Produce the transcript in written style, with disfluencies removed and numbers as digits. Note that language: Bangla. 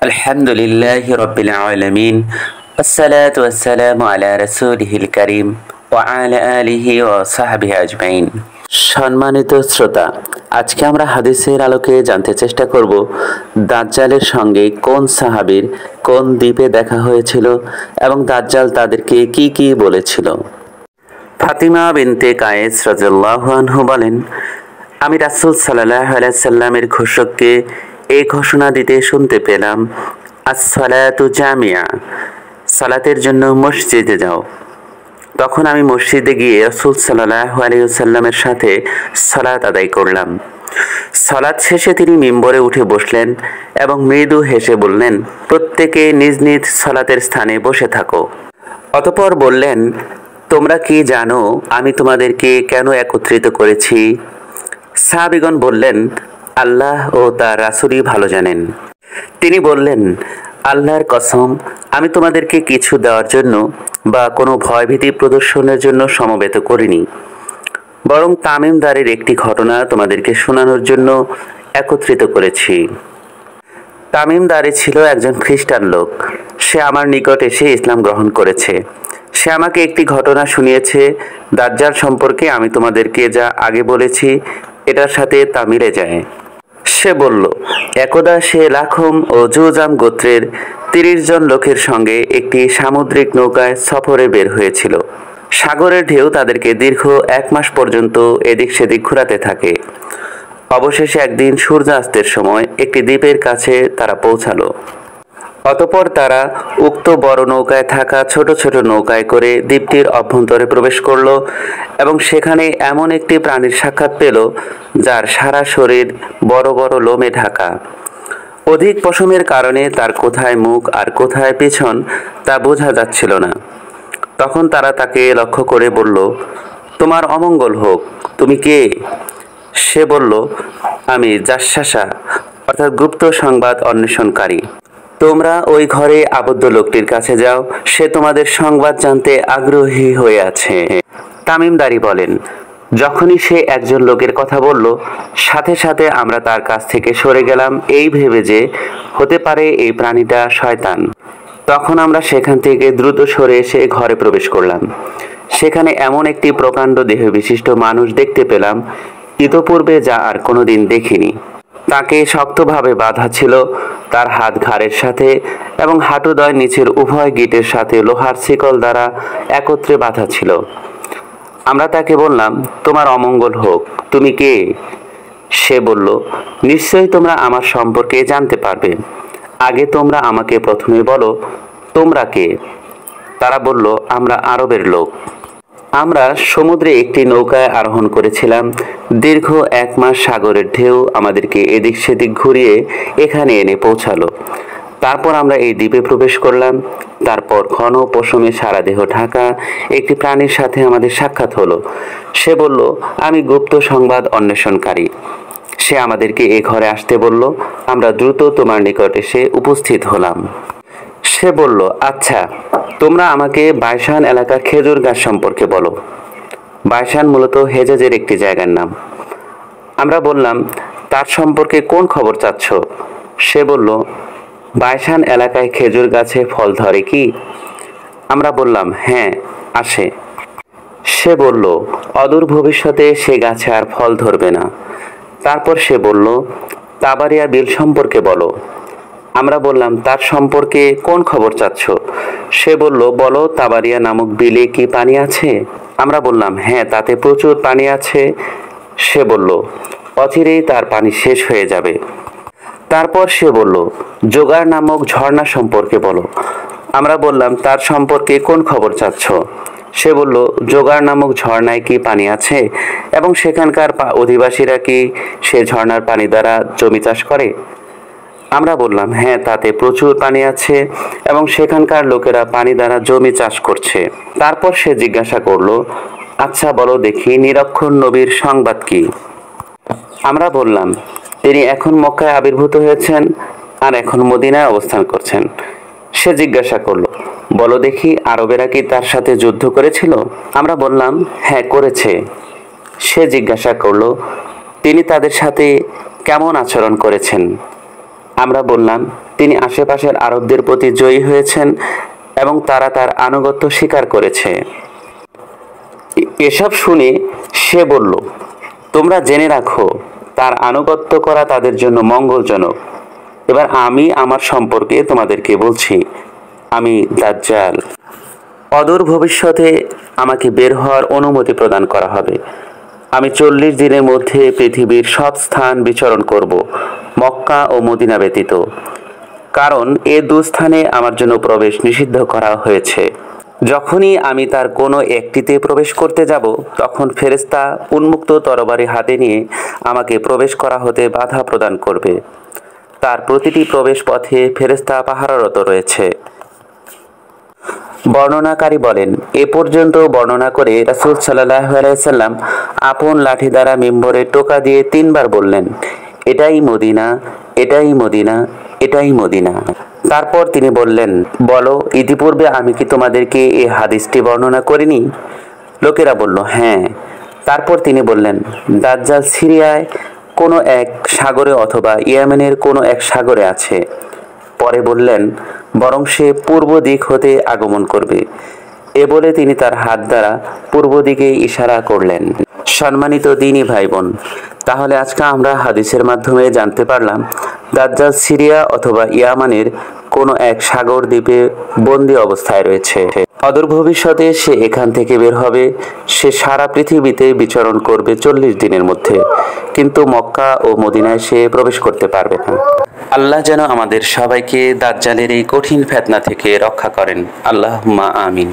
আলহামদুলিল্লাহি রাব্বিল আলামিন আসসালাতু ওয়াসসালামু আলা রাসূলিহিল কারীম ওয়া আলা আলিহি ওয়া সাহবিহি আজমাইন। সম্মানিত শ্রোতা, আজকে আমরা হাদিসের আলোকে জানতে চেষ্টা করব দাজ্জালের সঙ্গে কোন সাহাবীর কোন দ্বীপে দেখা হয়েছিল এবং দাজ্জাল তাদেরকে কি কি বলেছিল। ফাতিমা বিনতে কায়েস রাদিয়াল্লাহু আনহু বলেন, আমি রাসূল সাল্লাল্লাহু আলাইহি সাল্লামের ঘোষককে এই ঘোষণা দিতে শুনতে পেলাম, আস-সালাতু জামিয়া, সালাতের জন্য মসজিদে যাও। তখন আমি মসজিদে গিয়ে রাসূল সাল্লাল্লাহু আলাইহি ওয়াসাল্লামের সাথে সালাত আদায় করলাম। সালাত শেষে তিনি মিম্বরে উঠে বসলেন এবং মৃদু হেসে বললেন, প্রত্যেকে নিজ নিজ সালাতের স্থানে বসে থাকো। অতঃপর বললেন, তোমরা কি জানো আমি তোমাদেরকে কেন একত্রিত করেছি? সাহাবীগণ বললেন, আল্লাহ ও তার রাসূলই ভালো জানেন। তিনি বললেন, আল্লাহর কসম, আমি তোমাদেরকে কিছু দেওয়ার জন্য বা কোনো ভয়ভীতি প্রদর্শনের জন্য সমবেত করিনি, বরং তামিমদারের একটি ঘটনা তোমাদেরকে শোনানোর জন্য একত্রিত করেছি। তামিমদারে ছিল একজন খ্রিস্টান লোক। সে আমার নিকট এসে ইসলাম গ্রহণ করেছে। সে আমাকে একটি ঘটনা শুনিয়েছে। দাজ্জাল সম্পর্কে আমি তোমাদেরকে যা আগে বলেছি এটার সাথে তা মিলে যায়। সে বলল, একদা সে লাখম ও জুজাম গোত্রের ৩০ জন লোকের সঙ্গে একটি সামুদ্রিক নৌকায় সফরে বের হয়েছিল। সাগরের ঢেউ তাদেরকে দীর্ঘ ১ মাস পর্যন্ত এদিক সেদিক ঘোরাতে থাকে। অবশেষে একদিন সূর্যাস্তের সময় একটি দ্বীপের কাছে তারা পৌঁছালো। অতঃপর তারা উক্ত বড় নৌকায় থাকা ছোট ছোট নৌকায় করে দ্বীপটির অভ্যন্তরে প্রবেশ করল এবং সেখানে এমন একটি প্রাণীর সাক্ষাৎ পেল যার সারা শরীর বড় বড় লোমে ঢাকা। অধিক পশমের কারণে তার কোথায় মুখ আর কোথায় পেছন তা বোঝা যাচ্ছিল না। তখন তারা তাকে লক্ষ্য করে বলল, তোমার অমঙ্গল হোক, তুমি কে? সে বলল, আমি জাসসাসা, অর্থাৎ গুপ্ত সংবাদ অন্বেষণকারী। তোমরা ওই ঘরে আবদ্ধ লোকটির কাছে যাও, সে তোমাদের সংবাদ জানতে আগ্রহী হয়ে আছে। তামিমদারি বলেন, যখনই সে একজন লোকের কথা বলল, সাথে সাথে আমরা তার কাছ থেকে সরে গেলাম এই ভেবে যে হতে পারে এই প্রাণীটা শয়তান। তখন আমরা সেখান থেকে দ্রুত সরে এসে ঘরে প্রবেশ করলাম। সেখানে এমন একটি প্রকাণ্ড দেহ বিশিষ্ট মানুষ দেখতে পেলাম, ইতোপূর্বে যা আর কোনোদিন দেখিনি। তাকে শক্তভাবে বাঁধা ছিল, তার হাত ঘাড়ের সাথে এবং হাঁটুদ্বয় নিচের উভয় গিটের সাথে লোহার শিকল দ্বারা একত্রে বাঁধা ছিল। আমরা তাকে বললাম, তোমার অমঙ্গল হোক, তুমি কে? সে বলল, নিশ্চয়ই তোমরা আমার সম্পর্কে জানতে পারবে। আগে তোমরা আমাকে প্রথমে বলো, তোমরা কে? তারা বলল, আমরা আরবের লোক। আমরা সমুদ্রে একটি নৌকায় আরোহণ করেছিলাম। দীর্ঘ ১ মাস সাগরের ঢেউ আমাদেরকে এদিক সেদিক ঘুরিয়ে এখানে এনে পৌঁছালো। তারপর আমরা এই দ্বীপে প্রবেশ করলাম। তারপর ঘন পশমে সারা দেহ ঢাকা একটি প্রাণীর সাথে আমাদের সাক্ষাৎ হলো। সে বলল, আমি গুপ্ত সংবাদ অন্বেষণকারী। সে আমাদেরকে এ ঘরে আসতে বলল। আমরা দ্রুত তোমার নিকট এসে উপস্থিত হলাম। সে বলল, আচ্ছা, তোমরা আমাকে বাইশান এলাকার খেজুর গাছ সম্পর্কে বলো। বাইশান মূলত হেজাজের একটি জায়গার নাম। আমরা বললাম, তার সম্পর্কে কোন খবর চাচ্ছ? সে বলল, বাইশান এলাকায় খেজুর গাছে ফল ধরে কি? আমরা বললাম, হ্যাঁ, আসে। সে বলল, অদূর ভবিষ্যতে সে গাছে আর ফল ধরবে না। তারপর সে বলল, তাবারিয়া বিল সম্পর্কে বলো। আমরা বললাম, তার সম্পর্কে কোন খবর চাচ্ছ? সে বলল, বলো, তাবারিয়া নামক বিলে কি পানি আছে? আমরা বললাম, হ্যাঁ, তাতে প্রচুর পানি আছে। সে বলল, অচিরেই তার পানি শেষ হয়ে যাবে। তারপর সে বলল, জোগাড় নামক ঝর্ণা সম্পর্কে বলো। আমরা বললাম, তার সম্পর্কে কোন খবর চাচ্ছ? সে বলল, জোগাড় নামক ঝর্ণায় কি পানি আছে এবং সেখানকার অধিবাসীরা কি সে ঝর্ণার পানি দ্বারা জমি চাষ করে? আমরা বললাম, হ্যাঁ, তাতে প্রচুর পানি আছে এবং সেখানকার লোকেরা পানি দ্বারা জমি চাষ করছে। তারপর সে জিজ্ঞাসা করল, আচ্ছা বলো দেখি, নিরক্ষর নবীর সংবাদ কি? আমরা বললাম, তিনি এখন মক্কায় আবির্ভূত হয়েছেন আর এখন মদিনায় অবস্থান করছেন। সে জিজ্ঞাসা করল, বলো দেখি, আরবেরা কি তার সাথে যুদ্ধ করেছিল? আমরা বললাম, হ্যাঁ, করেছে। সে জিজ্ঞাসা করল, তিনি তাদের সাথে কেমন আচরণ করেছেন? আমরা বললাম, তিনি আশেপাশের আরবদের প্রতি জয়ী হয়েছেন এবং তারা তার আনুগত্য স্বীকার করেছে। এসব শুনে সে বলল, তোমরা জেনে রাখো, তার আনুগত্য করা তাদের জন্য মঙ্গলজনক। এবার আমি আমার সম্পর্কে তোমাদেরকে বলছি, আমি দাজ্জাল। অদূর ভবিষ্যতে আমাকে বের হওয়ার অনুমতি প্রদান করা হবে। আমি 40 দিনের মধ্যে পৃথিবীর সব স্থান বিচরণ করব, মক্কা ও মদিনা ব্যতীত, কারণ এ দুস্থানে আমার জন্য প্রবেশ নিষিদ্ধ করা হয়েছে। যখনই আমি তার কোনো একটিতে প্রবেশ করতে যাব, তখন ফেরেশতা উন্মুক্ত তরবারি হাতে নিয়ে আমাকে প্রবেশ করা হতে বাধা প্রদান করবে। তার প্রতিটি প্রবেশ পথে ফেরেশতা পাহারারত রয়েছে। বর্ণনাকারী বলেন, এ পর্যন্ত বর্ণনা করে রাসূল সাল্লাল্লাহু আলাইহি সাল্লাম আপন লাঠি দ্বারা মিম্বরে টোকা দিয়ে 3 বার বললেন, এটাই মদিনা, এটাই মদিনা, এটাই মদিনা। তারপর তিনি বললেন, বলো, ইতিপূর্বে আমি কি তোমাদেরকে এই হাদিসটি বর্ণনা করিনি? লোকেরা বলল, হ্যাঁ। তারপর তিনি বললেন, দাজ্জাল সিরিয়ায় কোনো এক সাগরে অথবা ইয়েমেনের কোনো এক সাগরে আছে। পরে বললেন, বরং সে পূর্ব দিক হতে আগমন করবে। এ বলে তিনি তার হাত দ্বারা পূর্ব দিকে ইশারা করলেন। সম্মানিত দ্বীনী ভাই বোন, তাহলে আজকে আমরা হাদিসের মাধ্যমে জানতে পারলাম, দাজ্জাল সিরিয়া অথবা ইয়ামানের কোনো এক সাগর দ্বীপে বন্দী অবস্থায় রয়েছে। অদূর ভবিষ্যতে সে এখান থেকে বের হবে। সে সারা পৃথিবীতে বিচরণ করবে 40 দিনের মধ্যে, কিন্তু মক্কা ও মদিনায় সে প্রবেশ করতে পারবে না। আল্লাহ যেন আমাদের সবাইকে দাজ্জালের এই কঠিন ফিতনা থেকে রক্ষা করেন। আল্লাহুম্মা আমিন।